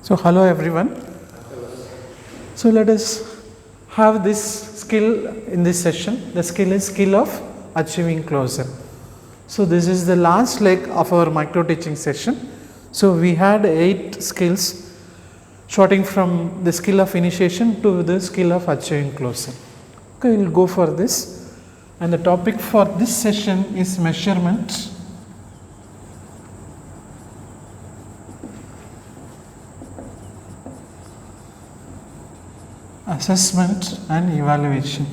So hello everyone. So let us have this skill in this session. The skill is skill of achieving closure. So this is the last leg of our micro teaching session. So we had 8 skills starting from the skill of initiation to the skill of achieving closure. Okay, we will go for this, and the topic for this session is measurement, assessment and evaluation.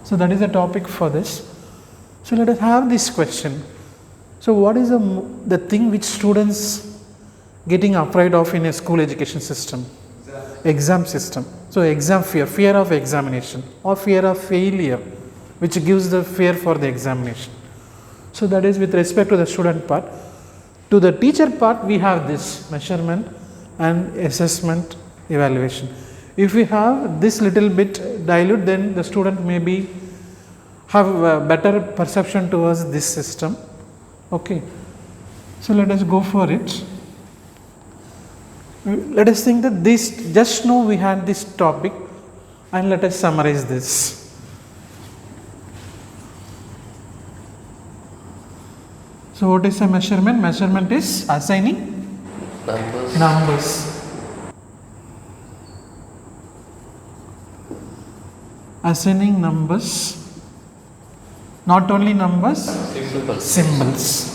So that is the topic for this. So let us have this question. So what is the thing which students getting afraid of in a school education system? Exam system. So exam fear of examination or fear of failure, which gives the fear for the examination. So that is with respect to the student part. To the teacher part, we have this measurement and assessment, evaluation. If we have this little bit dilute, then the student maybe have a better perception towards this system. Okay, so let us go for it. Let us think that this, just now we had this topic, and let us summarize this. So what is a measurement? Measurement is assigning numbers. Assigning numbers. Not only numbers, symbols.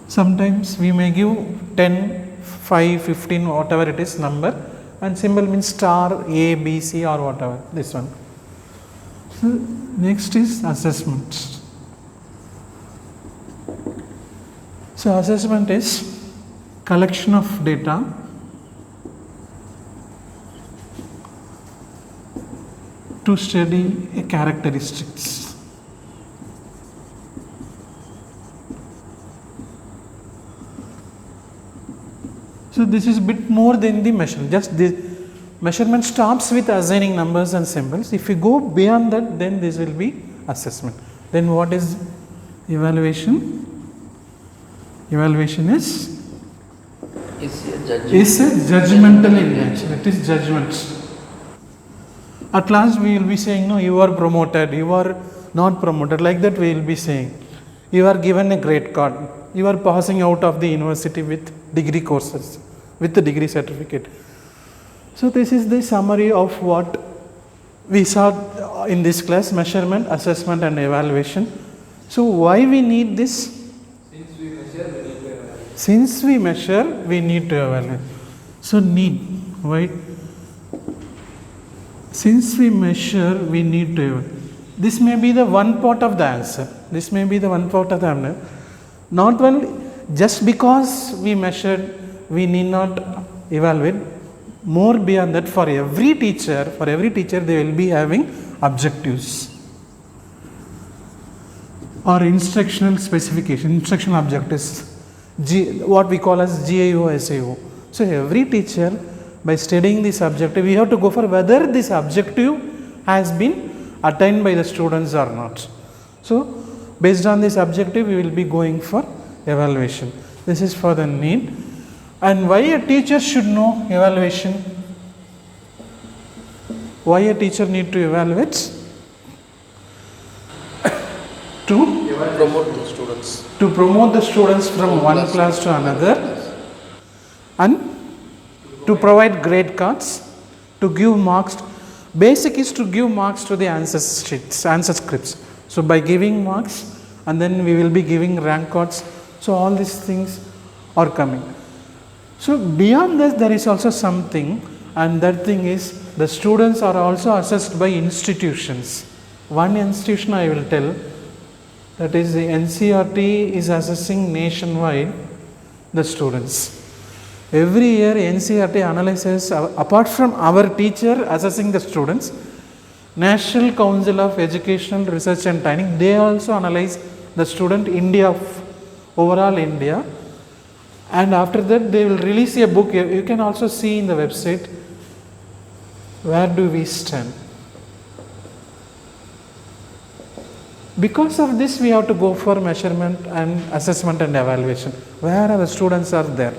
Sometimes we may give 10, 5, 15, whatever it is number, and symbol means star, A, B, C or whatever, this one. So next is assessment. So assessment is collection of data to study a characteristics. So this is bit more than the measurement. Just the measurement stops with assigning numbers and symbols. If you go beyond that, then this will be assessment. Then what is evaluation? Evaluation is a judgmental intention. It is judgment. At last we will be saying, no, you are promoted, you are not promoted. Like that we will be saying, you are given a grade card, you are passing out of the university with degree courses, with the degree certificate. So this is the summary of what we saw in this class: measurement, assessment and evaluation. So why we need this? Since we measure, we need to evaluate. So need, right? Since we measure, we need to evaluate. This may be the one part of the answer. This may be the one part of the answer. Not only just because we measured, we need not evaluate. More beyond that, for every teacher, they will be having objectives or instructional specification, instructional objectives, what we call as GIO, SAO. So every teacher, by studying this objective, we have to go for whether this objective has been attained by the students or not. So based on this objective, we will be going for evaluation. This is for the need. And why a teacher should know evaluation? Why a teacher need to evaluate? To promote the students. To promote the students from one class to another, and to provide grade cards, to give marks. Basic is to give marks to the answer sheets, answer scripts. So by giving marks, and then we will be giving rank cards. So all these things are coming. So beyond this, there is also something, and that thing is the students are also assessed by institutions. One institution I will tell, that is the NCERT is assessing nationwide the students. Every year NCERT analyzes, apart from our teacher assessing the students, National Council of Educational Research and Training, they also analyze the student India, overall India, and after that they will release a book. You can also see in the website, where do we stand. Because of this, we have to go for measurement and assessment and evaluation. Where our students are there,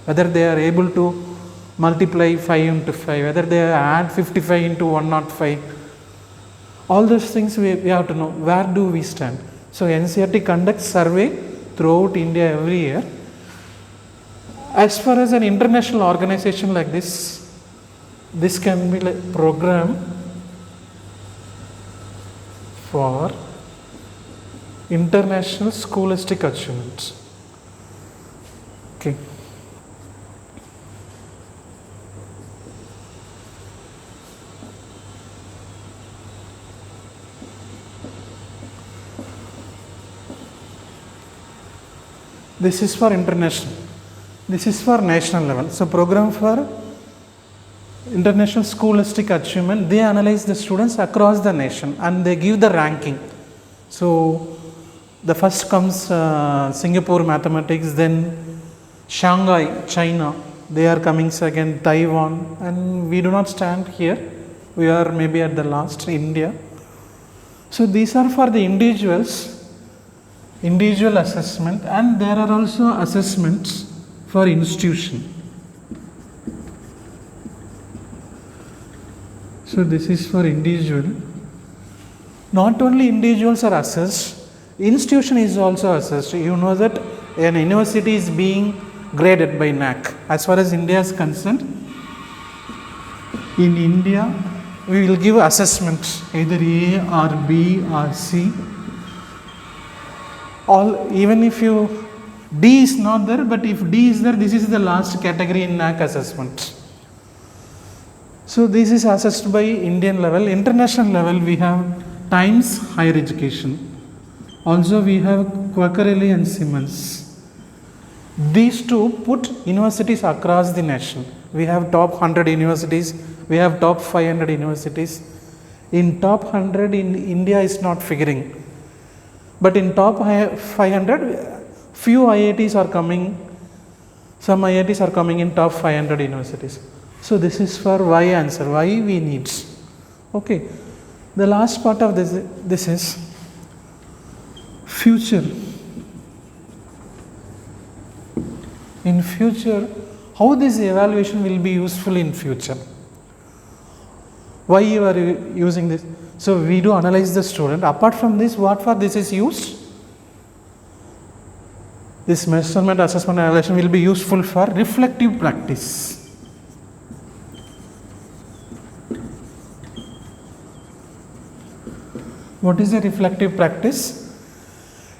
whether they are able to multiply 5 into 5, whether they add 55 into 105, all those things we have to know. Where do we stand? So NCERT conducts survey throughout India every year. As far as an international organization like this can be like program for international scholastic achievements. Okay. This is for international. This is for national level. So program for international scholastic achievement, they analyze the students across the nation and they give the ranking. So the first comes Singapore mathematics, then Shanghai, China, they are coming second, Taiwan, and we do not stand here. We are maybe at the last, India. So these are for the individual assessment, and there are also assessments for institution. So this is for individual. Not only individuals are assessed, institution is also assessed. You know that an university is being graded by NAAC. As far as India is concerned, in India we will give assessments either A or B or C. Even if D is not there, but if D is there, this is the last category in NAAC assessment. So this is assessed by Indian level. International level we have Times Higher Education. Also we have Quacquarelli and Simmons. These two put universities across the nation. We have top 100 universities, we have top 500 universities. In top 100 in India is not figuring. But in top 500, few IITs are coming, some IITs are coming in top 500 universities. So this is for why answer, why we need. Okay, the last part of this is future. In future, how this evaluation will be useful in future? Why you are using this? So we do analyze the student. Apart from this, what for this is used? This measurement, assessment, and evaluation will be useful for reflective practice. What is a reflective practice?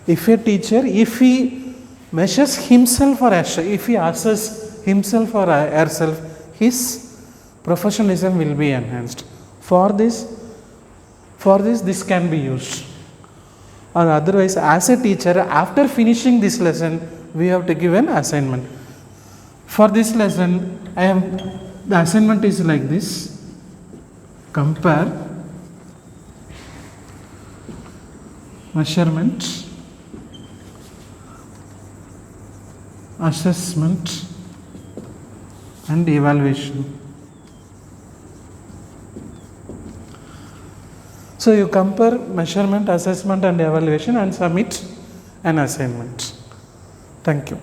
If a teacher, if he measures himself or herself, if he assesses himself or herself, his professionalism will be enhanced. For this can be used. Or otherwise, as a teacher, after finishing this lesson, we have to give an assignment. For this lesson, the assignment is like this: compare measurement, assessment, and evaluation. So you compare measurement, assessment, and evaluation and submit an assignment. Thank you.